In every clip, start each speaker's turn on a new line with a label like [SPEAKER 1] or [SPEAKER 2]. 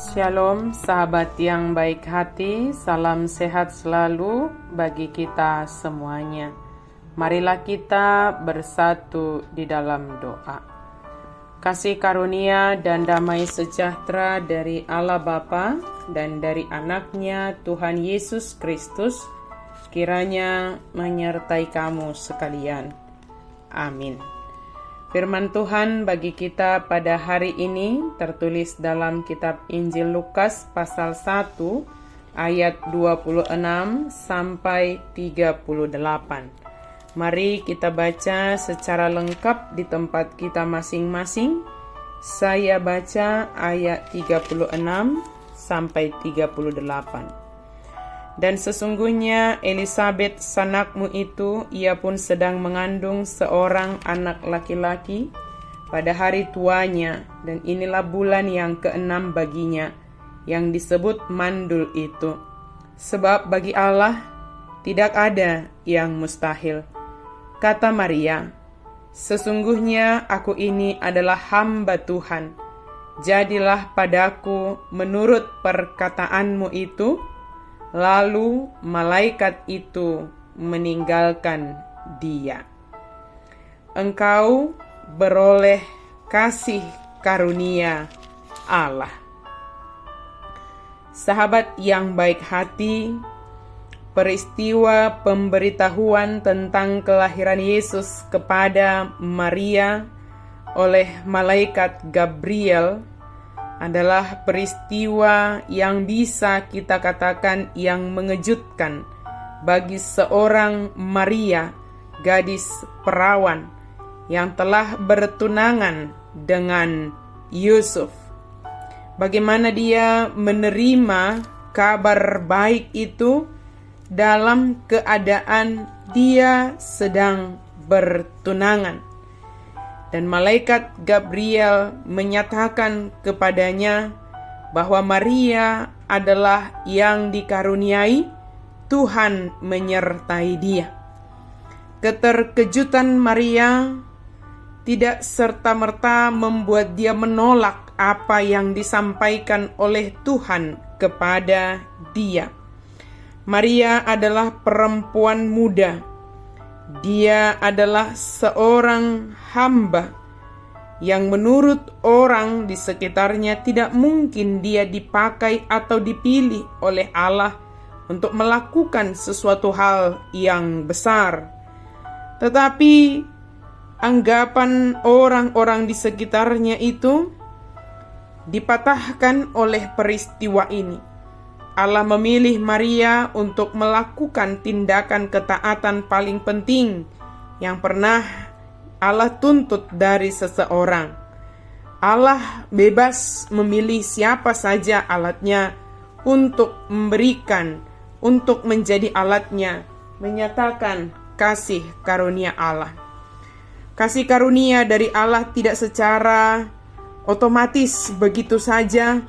[SPEAKER 1] Shalom sahabat yang baik hati, salam sehat selalu bagi kita semuanya. Marilah kita bersatu di dalam doa. Kasih karunia dan damai sejahtera dari Allah Bapa dan dari anaknya Tuhan Yesus Kristus kiranya menyertai kamu sekalian. Amin. Firman Tuhan bagi kita pada hari ini tertulis dalam kitab Injil Lukas pasal 1 ayat 26 sampai 38. Mari kita baca secara lengkap di tempat kita masing-masing. Saya baca ayat 36 sampai 38. Dan sesungguhnya Elisabet sanakmu itu, ia pun sedang mengandung seorang anak laki-laki pada hari tuanya, dan inilah bulan yang ke-6 baginya, yang disebut mandul itu. Sebab bagi Allah tidak ada yang mustahil. Kata Maria, sesungguhnya aku ini adalah hamba Tuhan. Jadilah padaku menurut perkataanmu itu. Lalu malaikat itu meninggalkan dia. Engkau beroleh kasih karunia Allah. Sahabat yang baik hati, peristiwa pemberitahuan tentang kelahiran Yesus kepada Maria oleh malaikat Gabriel adalah peristiwa yang bisa kita katakan yang mengejutkan bagi seorang Maria, gadis perawan yang telah bertunangan dengan Yusuf. Bagaimana dia menerima kabar baik itu dalam keadaan dia sedang bertunangan. Dan malaikat Gabriel menyatakan kepadanya bahwa Maria adalah yang dikaruniai, Tuhan menyertai dia. Keterkejutan Maria tidak serta-merta membuat dia menolak apa yang disampaikan oleh Tuhan kepada dia. Maria adalah perempuan muda. Dia adalah seorang hamba yang menurut orang di sekitarnya tidak mungkin dia dipakai atau dipilih oleh Allah untuk melakukan sesuatu hal yang besar. Tetapi anggapan orang-orang di sekitarnya itu dipatahkan oleh peristiwa ini. Allah memilih Maria untuk melakukan tindakan ketaatan paling penting yang pernah Allah tuntut dari seseorang. Allah bebas memilih siapa saja alatnya untuk memberikan, untuk menjadi alatnya, menyatakan kasih karunia Allah. Kasih karunia dari Allah tidak secara otomatis begitu saja,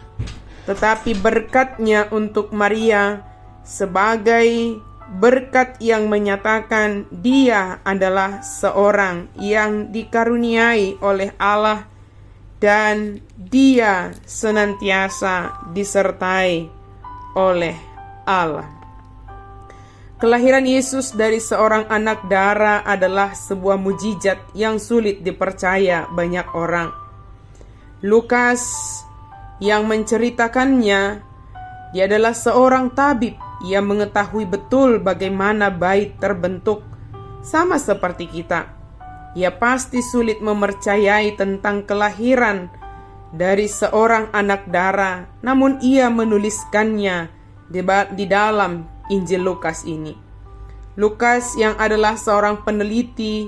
[SPEAKER 1] tetapi berkatnya untuk Maria sebagai berkat yang menyatakan dia adalah seorang yang dikaruniai oleh Allah dan dia senantiasa disertai oleh Allah. Kelahiran Yesus dari seorang anak darah adalah sebuah mujizat yang sulit dipercaya banyak orang. Lukas yang menceritakannya, dia adalah seorang tabib yang mengetahui betul bagaimana bayi terbentuk, sama seperti kita. Ia pasti sulit mempercayai tentang kelahiran dari seorang anak darah, namun ia menuliskannya di dalam Injil Lukas ini. Lukas yang adalah seorang peneliti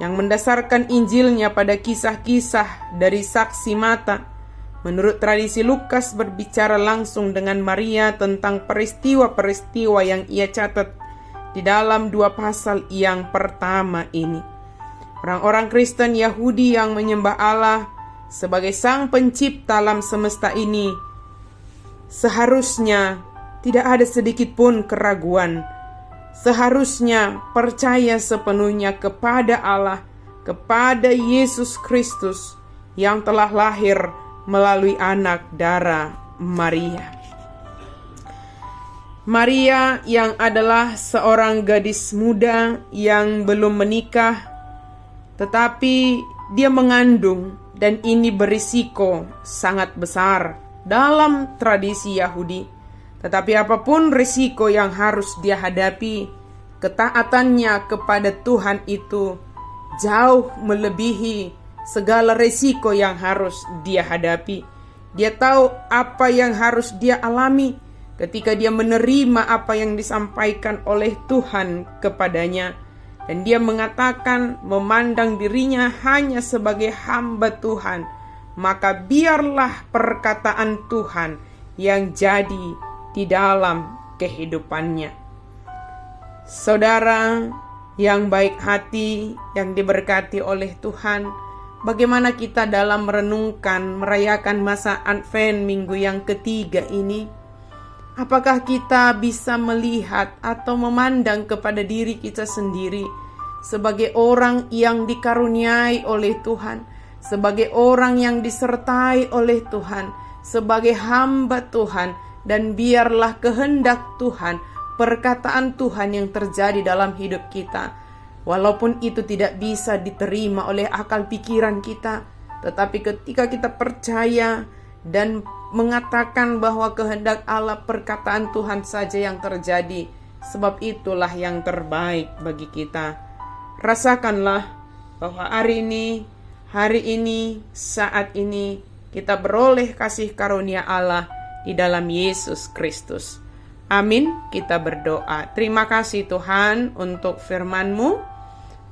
[SPEAKER 1] yang mendasarkan Injilnya pada kisah-kisah dari saksi mata. Menurut tradisi, Lukas berbicara langsung dengan Maria tentang peristiwa-peristiwa yang ia catat di dalam 2 pasal yang pertama ini. Orang-orang Kristen Yahudi yang menyembah Allah sebagai Sang Pencipta alam semesta ini seharusnya tidak ada sedikit pun keraguan. Seharusnya percaya sepenuhnya kepada Allah, kepada Yesus Kristus yang telah lahir melalui anak darah Maria. Maria yang adalah seorang gadis muda yang belum menikah, tetapi dia mengandung, dan ini berisiko sangat besar dalam tradisi Yahudi. Tetapi apapun risiko yang harus dia hadapi, ketaatannya kepada Tuhan itu jauh melebihi segala risiko yang harus dia hadapi. Dia tahu apa yang harus dia alami ketika dia menerima apa yang disampaikan oleh Tuhan kepadanya. Dan dia mengatakan, memandang dirinya hanya sebagai hamba Tuhan, maka biarlah perkataan Tuhan yang jadi di dalam kehidupannya. Saudara yang baik hati, yang diberkati oleh Tuhan, bagaimana kita dalam merenungkan, merayakan masa Advent minggu yang ketiga ini? Apakah kita bisa melihat atau memandang kepada diri kita sendiri sebagai orang yang dikaruniai oleh Tuhan, sebagai orang yang disertai oleh Tuhan, sebagai hamba Tuhan, dan biarlah kehendak Tuhan, perkataan Tuhan yang terjadi dalam hidup kita, walaupun itu tidak bisa diterima oleh akal pikiran kita, tetapi ketika kita percaya dan mengatakan bahwa kehendak Allah, perkataan Tuhan saja yang terjadi, sebab itulah yang terbaik bagi kita. Rasakanlah bahwa hari ini, saat ini, kita beroleh kasih karunia Allah di dalam Yesus Kristus. Amin. Kita berdoa. Terima kasih Tuhan untuk firman-Mu.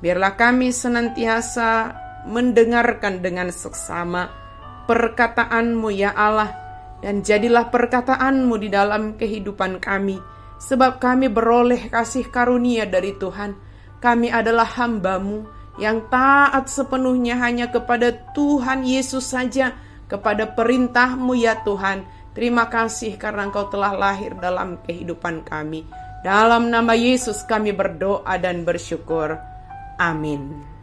[SPEAKER 1] Biarlah kami senantiasa mendengarkan dengan seksama perkataan-Mu ya Allah, dan jadilah perkataan-Mu di dalam kehidupan kami, sebab kami beroleh kasih karunia dari Tuhan. Kami adalah hamba-Mu yang taat sepenuhnya hanya kepada Tuhan Yesus saja, kepada perintah-Mu ya Tuhan. Terima kasih karena Engkau telah lahir dalam kehidupan kami. Dalam nama Yesus kami berdoa dan bersyukur. Amin.